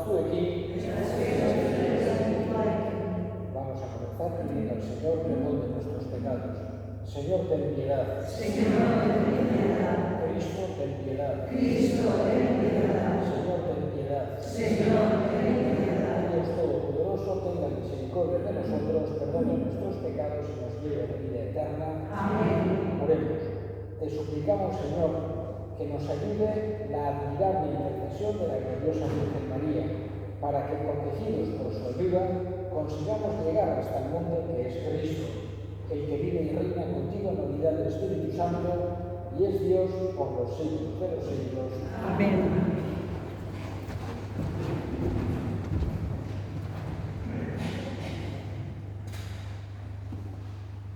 zuekin. Vamos a comenzar pidiendo al Señor perdón de nuestros pecados. Señor, ten piedad. Señor, ten piedad. Cristo, ten piedad. Cristo, ten piedad. Señor, ten piedad. Señor, ten piedad. Dios Todopoderoso, tenga misericordia de nosotros, perdone nuestros pecados y nos lleve a la vida eterna. Amén. Oremos. Te suplicamos, Señor, que nos ayude la admirable intercesión de la gloriosa Virgen María, para que, protegidos por su ayuda, consigamos llegar hasta el monte que es Cristo, el que vive y reina contigo en la unidad del Espíritu Santo y es Dios por los siglos de los siglos. Amén.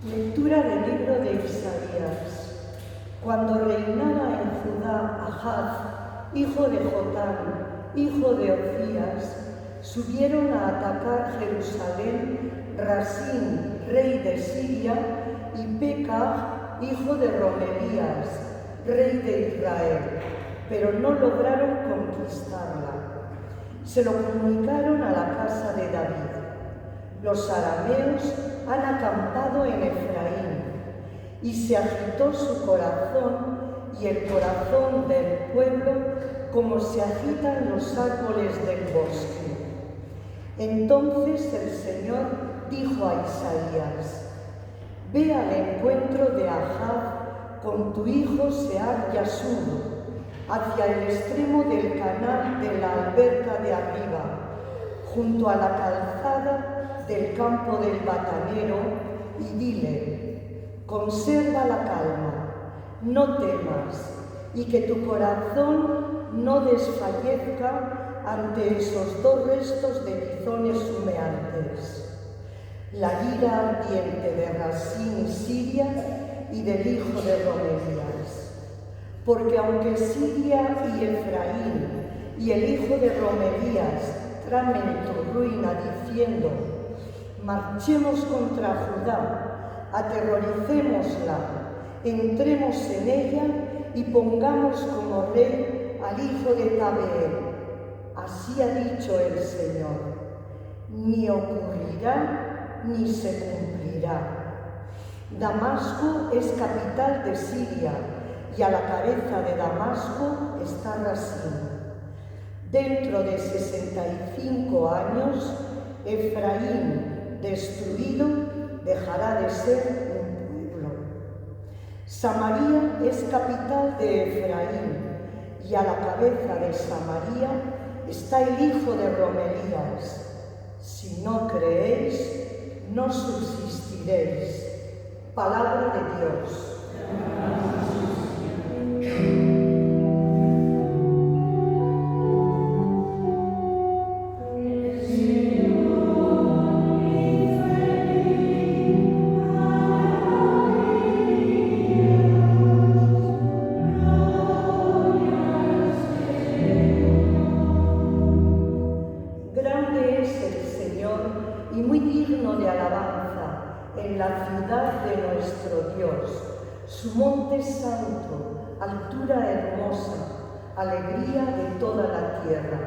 Lectura del libro de Isaías. Cuando reinaba en Judá Ahaz, hijo de Jotam, hijo de Ocías, subieron a atacar Jerusalén Rasín, rey de Siria, y Pekah, hijo de Romelías, rey de Israel, pero no lograron conquistarla. Se lo comunicaron a la casa de David. Los arameos han acampado en Efraín, y se agitó su corazón y el corazón del pueblo como se agitan los árboles del bosque. Entonces el Señor dijo a Isaías: ve al encuentro de Ahaz con tu hijo Sear-Yasur, hacia el extremo del canal de la alberca de arriba, junto a la calzada del campo del batanero, y dile: conserva la calma, no temas, y que tu corazón no desfallezca ante esos dos restos de tizones humeantes. La ira ardiente de Rasín y Siria y del hijo de Romelías. Porque aunque Siria y Efraín y el hijo de Romelías tramen tu ruina diciendo: marchemos contra Judá, aterroricémosla, entremos en ella y pongamos como rey al hijo de Tabeel. Así ha dicho el Señor: ni ocurrirá ni se cumplirá. Damasco es capital de Siria y a la cabeza de Damasco está Rasín. Dentro de 65 años, Efraín, destruido, dejará de ser un pueblo. Samaria es capital de Efraín, y a la cabeza de Samaria está el hijo de Romelías. Si no creéis, no subsistiréis. Palabra de Dios. Su monte santo, altura hermosa, alegría de toda la tierra.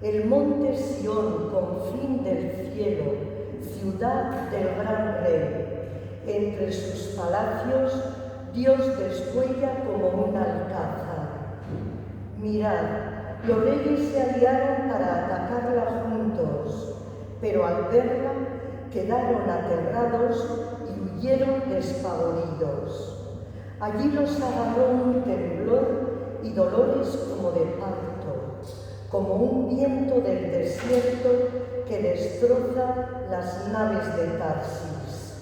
El monte Sión, confín del cielo, ciudad del gran rey. Entre sus palacios Dios descuella como un alcázar. Mirad, los reyes se aliaron para atacarla juntos, pero al verla quedaron aterrados y huyeron despavoridos. Allí los agarró un temblor y dolores como de parto, como un viento del desierto que destroza las naves de Tarsis.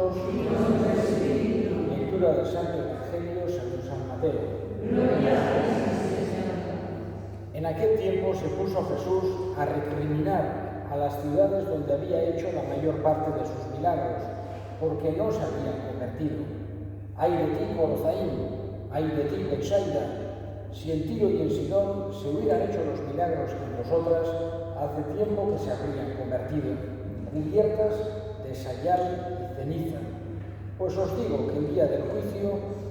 vosotros. Lectura del Santo Evangelio según San Mateo. En aquel tiempo se puso Jesús a recriminar a las ciudades donde había hecho la mayor parte de sus milagros, porque no se habían convertido. ¡Ay de ti, Corozaín! ¡Ay de ti, Betsaida! Si en Tiro y en Sidón se hubieran hecho los milagros que en vosotras, hace tiempo que se habrían convertido, cubiertas de sayal y ceniza. Pues os digo que el día del juicio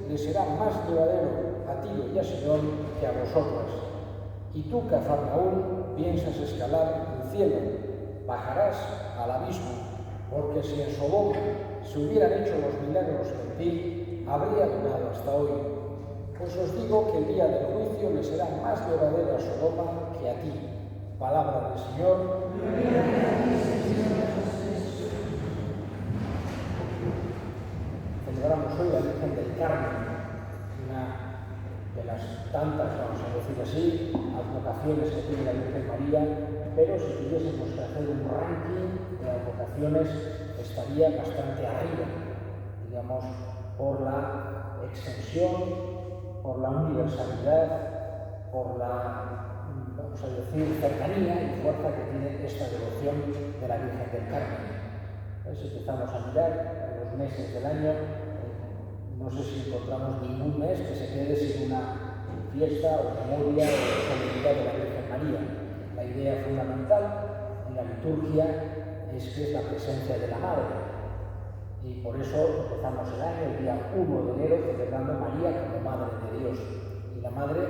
les será más llevadero a Tiro y a Sidón que a vosotras. Y tú, Cafarnaúm, piensas escalar el cielo, bajarás al abismo, porque si en Sodoma se hubieran hecho los milagros que en ti, habría durado hasta hoy. Pues os digo que el día del juicio le será más llevadero a Sodoma que a ti. Palabra del Señor. Celebramos hoy la Virgen del Carmen, una de las tantas, vamos a decir así, advocaciones que tiene la Virgen María, pero si tuviésemos que hacer un ranking de advocaciones, estaría bastante arriba, digamos, por la extensión, por la universalidad, por la, vamos a decir, cercanía y fuerza que tiene esta devoción de la Virgen del Carmen. Si empezamos a mirar los meses del año, no sé si encontramos ningún mes que se quede sin una fiesta o memoria o solemnidad de la Virgen María. La idea fundamental en la liturgia es que es la presencia de la Madre. Y por eso empezamos el año, el día 1 de enero, celebrando a María como Madre de Dios. Y la Madre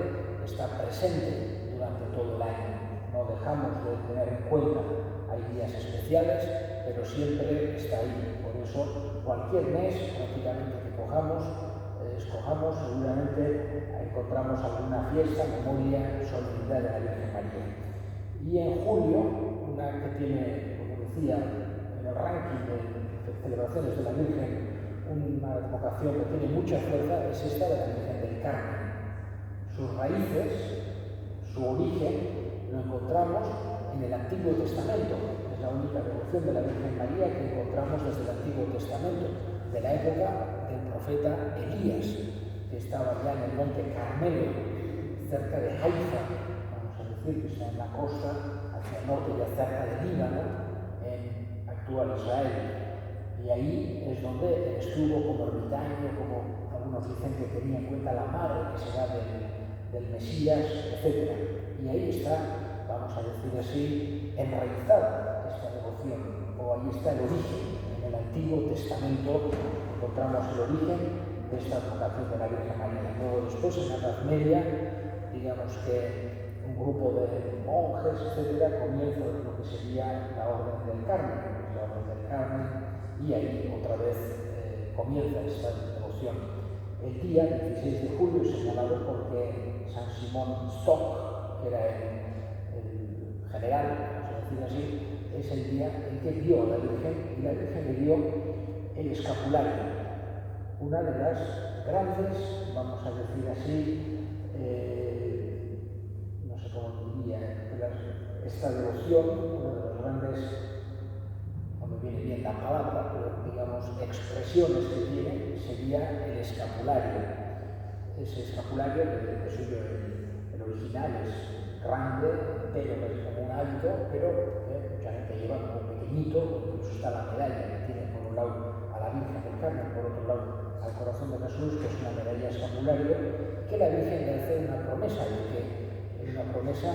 está presente durante todo el año. No dejamos de tener en cuenta, hay días especiales, pero siempre está ahí. Por eso, cualquier mes prácticamente que escojamos, seguramente encontramos alguna fiesta, memoria, solemnidad de la Virgen María. Y en julio, una que tiene, como decía, en el ranking de celebraciones de la Virgen, una advocación que tiene mucha fuerza, es esta de la Virgen del Carmen. Sus raíces, su origen, lo encontramos en el Antiguo Testamento. Es la única devoción de la Virgen María que encontramos desde el Antiguo Testamento, de la época del profeta Elías, que estaba ya en el monte Carmelo, cerca de Haifa, vamos a decir, que está en la costa, hacia el norte, ya cerca de Líbano, en actual Israel. Y ahí es donde estuvo como ermitaño, como algunos dicen que tenía en cuenta la madre que será del Mesías, etc. Y ahí está, vamos a decir así, enraizada esta devoción, o ahí está el origen. En el Antiguo Testamento encontramos el origen de esta advocación de la Virgen María. Luego después, en la Edad Media, digamos que un grupo de monjes, etc., comienza lo que sería la Orden del Carmen, la Orden del Carmen, y ahí otra vez comienza esta devoción. El día 16 de julio es señalado porque San Simón Stock, que era el general, vamos a decir así, es el día en que vio a la Virgen, y la Virgen le dio el escapulario, una de las grandes, vamos a decir así, no sé cómo diría, esta devoción, una de las grandes, no me viene bien la palabra, pero digamos expresiones que tiene, sería el escapulario. Ese escapulario, que suyo el original es grande, entero, es como un hábito, pero mucha gente lleva como pequeñito, incluso está la medalla que tiene por un lado a la Virgen del Carmen, por otro lado al corazón de Jesús, que es una medalla escapulario, que la Virgen le hace una promesa, de que es una promesa,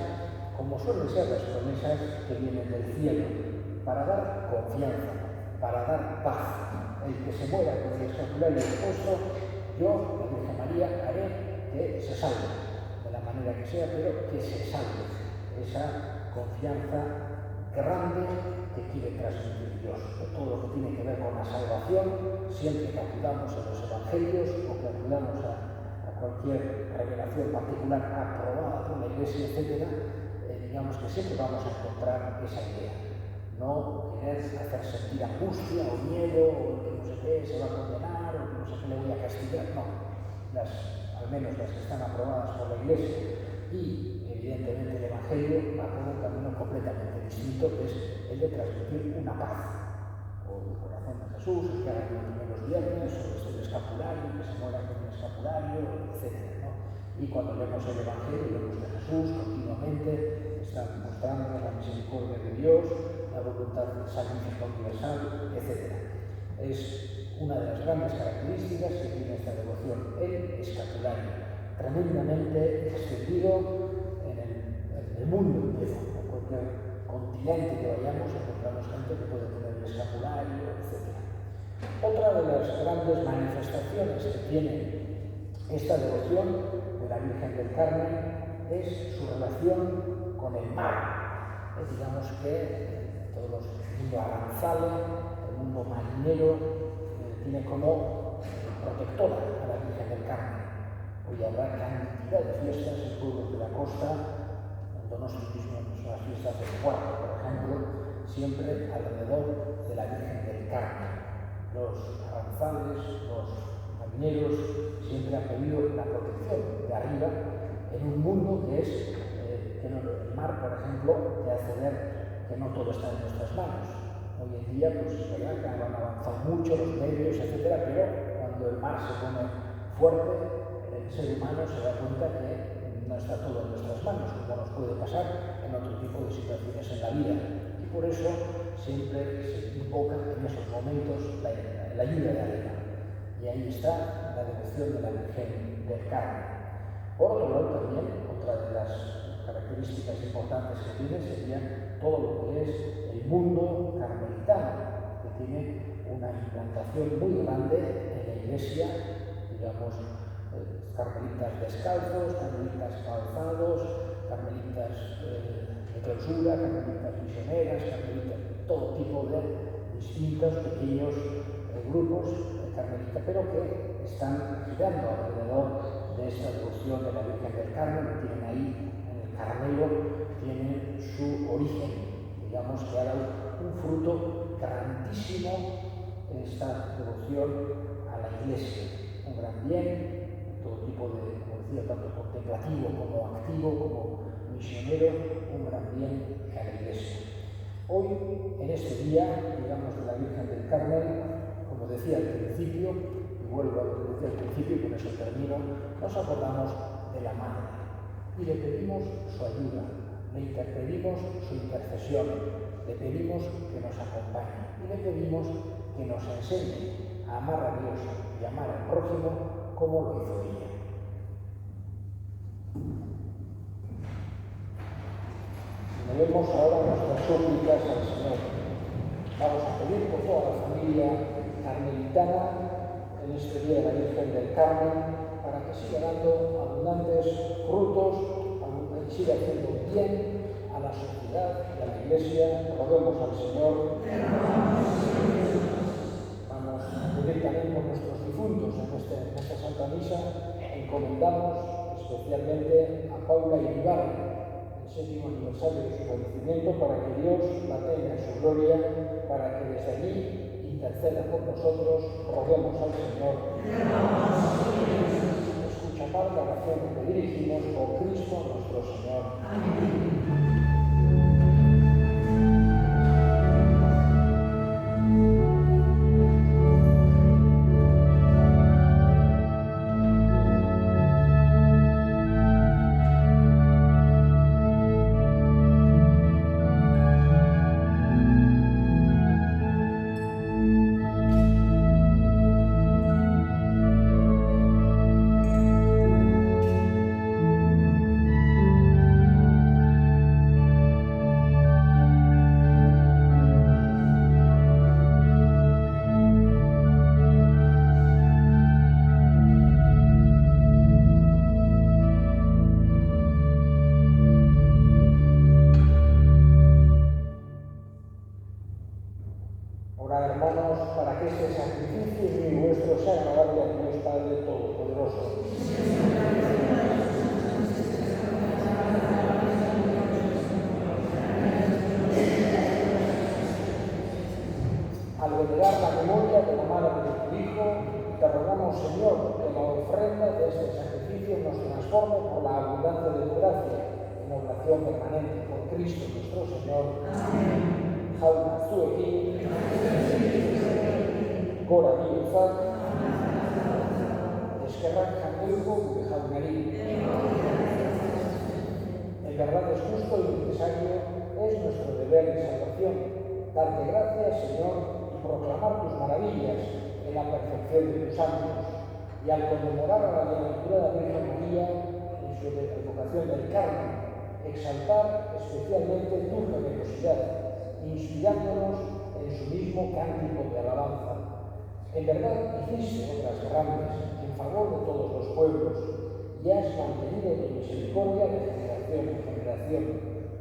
como suelen ser las promesas que vienen del cielo, para dar confianza, para dar paz. El que se muera con el escapulario expuesto, yo, la Virgen María, haré que se salve, de la manera que sea, pero que se salve. Esa confianza grande que quiere transmitir Dios, de todo lo que tiene que ver con la salvación, siempre que acudamos a los evangelios o que acudamos a cualquier revelación particular aprobada por la Iglesia, etc., digamos que siempre vamos a encontrar esa idea. No querer hacer sentir angustia o miedo, o que no sé qué se va a condenar, o que no sé qué le voy a castigar, no. Al menos las que están aprobadas por la Iglesia y evidentemente el Evangelio va por un camino completamente distinto, que es el de transmitir una paz, por el corazón de Jesús, el que haga los primeros viernes, o este del escapulario, que se muera con el escapulario, etc., ¿no? Y cuando leemos el Evangelio, vemos que Jesús continuamente está mostrando la misericordia de Dios, la voluntad del sacrificio universal, etc. Es una de las grandes características que tiene esta devoción, el escapulario, tremendamente extendido en el mundo entero. En cualquier continente que vayamos encontramos gente que puede tener el escapulario, etc. Otra de las grandes manifestaciones que tiene esta devoción de la Virgen del Carmen es su relación con el mar. Digamos que todos el mundo aranzale, el mundo marinero, tiene como protectora a la Virgen del Carmen. Hoy habrá cantidad de fiestas en pueblos de la costa, en Donosti mismo son las fiestas del Puerto, por ejemplo, siempre alrededor de la Virgen del Carmen. Los aranzales, los marineros siempre han pedido la protección de arriba en un mundo que es, que no, el mar, por ejemplo, te hace ver que no todo está en nuestras manos. Hoy en día, pues es verdad que han avanzado mucho los medios, etcétera, pero cuando el mar se pone fuerte, el ser humano se da cuenta que no está todo en nuestras manos, como nos puede pasar en otro tipo de situaciones en la vida. Y por eso siempre se invoca en esos momentos la ayuda de arriba. Y ahí está la devoción de la Virgen del Carmen. Por otro lado, también, otra de las características importantes que tiene sería todo lo que es el mundo carmelitano, que tiene una implantación muy grande en la Iglesia, digamos, carmelitas descalzos, carmelitas calzados, carmelitas de clausura, carmelitas misioneras, carmelitas, todo tipo de distintos pequeños grupos carmelitas, pero que están girando alrededor de esta devoción de la Virgen del Carmen, que tienen ahí en el Carmelo, tienen su origen, digamos que ha dado un fruto grandísimo en esta devoción a la Iglesia, un gran bien, todo tipo de, como decía, tanto contemplativo como activo, como misionero, un gran bien a la Iglesia. Hoy, en este día, digamos, de la Virgen del Carmen, como decía al principio, y vuelvo a lo que decía al principio y con eso termino, nos acordamos de la Madre y le pedimos su ayuda, le pedimos su intercesión, le pedimos que nos acompañe y le pedimos que nos enseñe a amar a Dios y amar al prójimo como lo hizo ella. Leemos ahora nuestras súplicas al Señor. Vamos a pedir por toda la familia carmelitana en este día de la Virgen del Carmen para que siga dando abundantes frutos y siga haciendo bien a la sociedad y a la Iglesia. Roguemos al Señor. Vamos a pedir también por nuestros difuntos en esta Santa Misa. Encomendamos especialmente a Paula Iribarren, el 7º aniversario de su fallecimiento, para que Dios la tenga en su gloria, para que desde allí interceda por nosotros. Roguemos al Señor. Escucha, Padre, la oración que te dirigimos por Cristo nuestro Señor. Amén. jauna zuekin, gora bihotzak, eskerrak jangoiko gure jaunari. En verdad es justo y necesario, es nuestro deber de salvación, darte gracias, Señor, y proclamar tus maravillas en la perfección de tus santos, y al conmemorar a la bienaventurada Virgen María en su evocación del Carmen, exaltar especialmente tu generosidad, inspirándonos en su mismo cántico de alabanza. En verdad hiciste obras grandes en favor de todos los pueblos y has mantenido tu misericordia de generación en generación.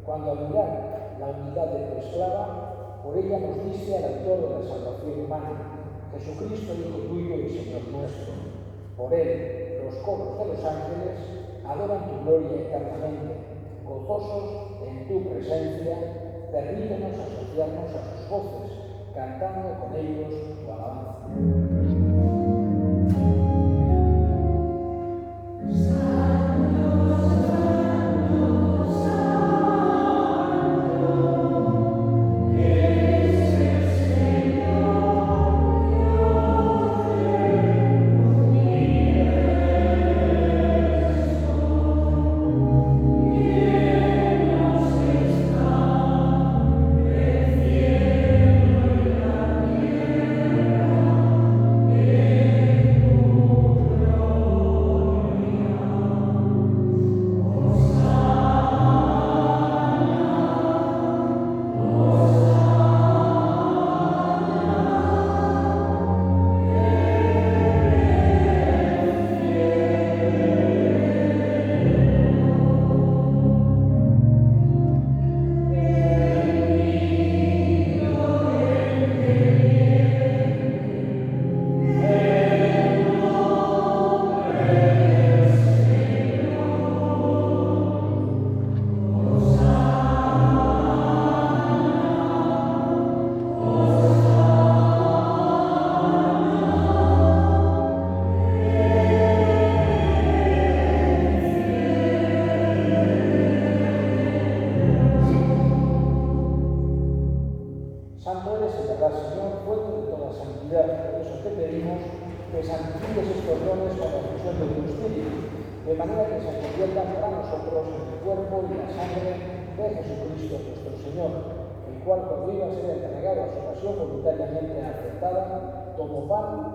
Cuando al mirar la unidad de tu esclava, por ella nos diste al autor de la salvación humana, Jesucristo, Hijo tuyo y Señor nuestro. Por él, los coros de los ángeles adoran tu gloria eternamente. Gozosos en tu presencia, permítenos asociarnos a sus voces, cantando con ellos tu alabanza.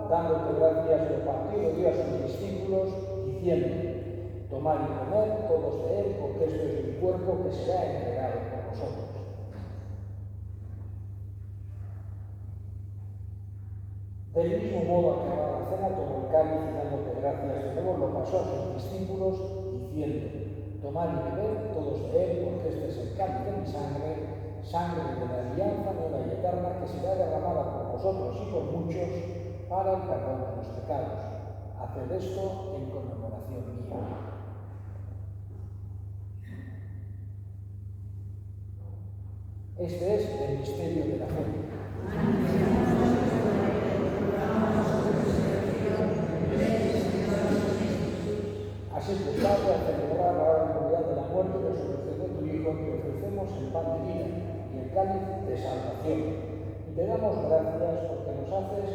Dándote gracias, lo partió y dio a sus discípulos, diciendo: tomad y comed todos de él, porque esto es mi cuerpo que será entregado por vosotros. Del mismo modo, acabada la cena, tomó el cáliz y dándote gracias de nuevo, lo pasó a sus discípulos, diciendo: tomad y bebed todos de él, porque este es el cáliz de mi sangre, sangre de la alianza nueva y eterna, que será derramada por vosotros y por muchos para el perdón de los pecados. Haced esto en conmemoración mía. Este es el misterio de la fe. Así pues, Padre, al celebrar la memorial de la muerte y resurrección de tu Hijo, te ofrecemos el pan de vida y el cáliz de salvación. Y te damos gracias porque nos haces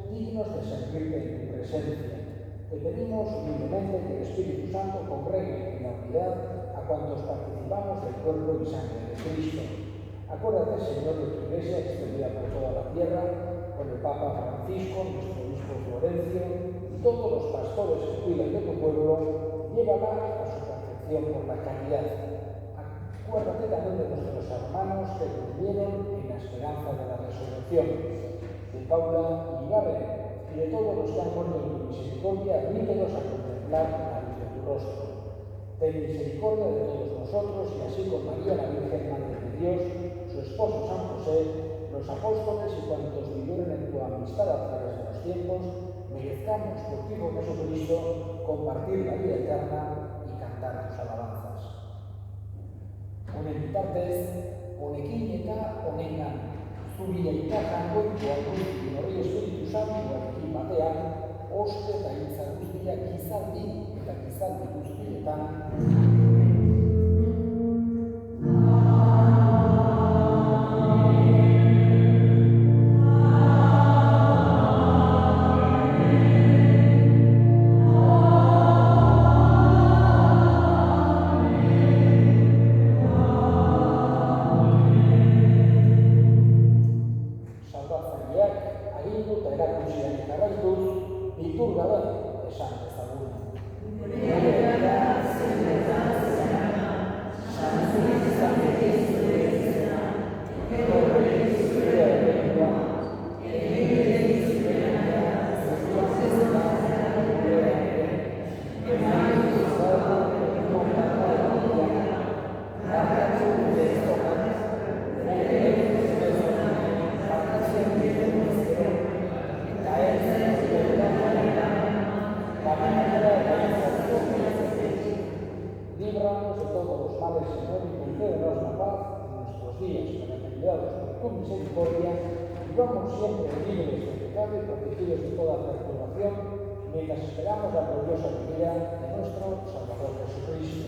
dignos de servirte en tu presencia. Te pedimos humildemente que el Espíritu Santo congregue en la unidad a cuantos participamos del cuerpo y sangre de Cristo. Acuérdate, Señor, de tu Iglesia extendida por toda la tierra, con el Papa Francisco, nuestro obispo Florencio, y todos los pastores que cuidan de tu pueblo, llévala a su perfección por la caridad. Acuérdate también de nuestros hermanos que durmieron en la esperanza de la resurrección, de Paula y Ibarre, y de todos los que han muerto en tu misericordia, admítelos a contemplar la luz de tu rostro. Ten misericordia de todos nosotros, y así con María, la Virgen Madre de Dios, su esposo San José, los apóstoles y cuantos vivieron en tu amistad a través de los tiempos, merezcamos por ti, por Jesucristo, compartir la vida eterna y cantar tus alabanzas. Honen bitartez, honekin eta honengan, zuri eta jangoitu algoitu hori Espiritu Santuarekin batean, oste eta hitza guztiak gizaldi eta gizaldi guztietan. ayudados por tu misericordia, vivamos siempre libres de pecado y protegidos de toda perturbación, mientras esperamos la gloriosa venida de nuestro Salvador Jesucristo.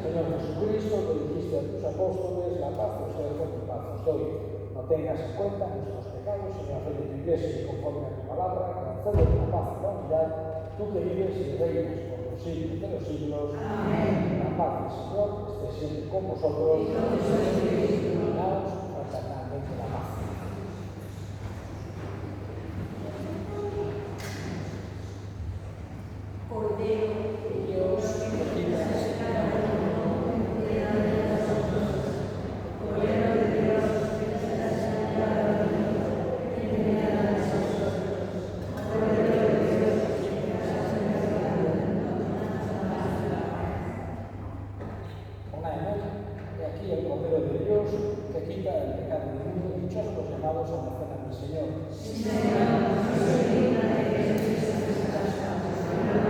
Señor Jesucristo, que dijiste a tus apóstoles, la paz os dejo, mi paz os doy. No tengas en cuenta nuestros pecados, sino haz de tu iglesia y conforme a tu palabra, concede la paz y la unidad, tú que vives y reinas por los siglos de los siglos. Amén. La paz del Señor esté siempre con vosotros. Daos fraternalmente la paz. Cordero de Dios, que quitas el pecado del mundo, piedad de nosotros. Cordero de Dios, que quitas el pecado del mundo, piedad de nosotros. Cordero de Dios, que quitas el pecado del mundo, Una en él, y aquí el Cordero de Dios, que quita el pecado del mundo, dichosos los llamados a la cena del Señor. sí, Señor, no soy digna de que entres en esta casa, pero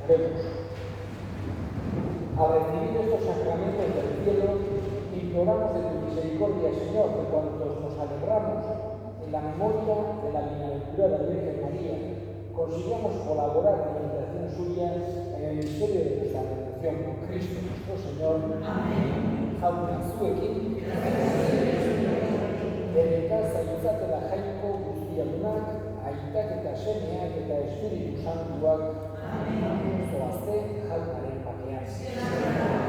Oremos. Al recibir estos sacramentos del cielo, imploramos de tu misericordia, Señor, de cuantos nos alegramos en la memoria de la bienaventurada Virgen María, consigamos colaborar con la intercesión suya en el misterio de nuestra redención con Cristo nuestro Señor. Amén. Jauna zuekin, dedicaz aitzatela jaiko guztiadunak, aitak eta semeak eta Espiritu Santuak, zoazte jaunaren batean.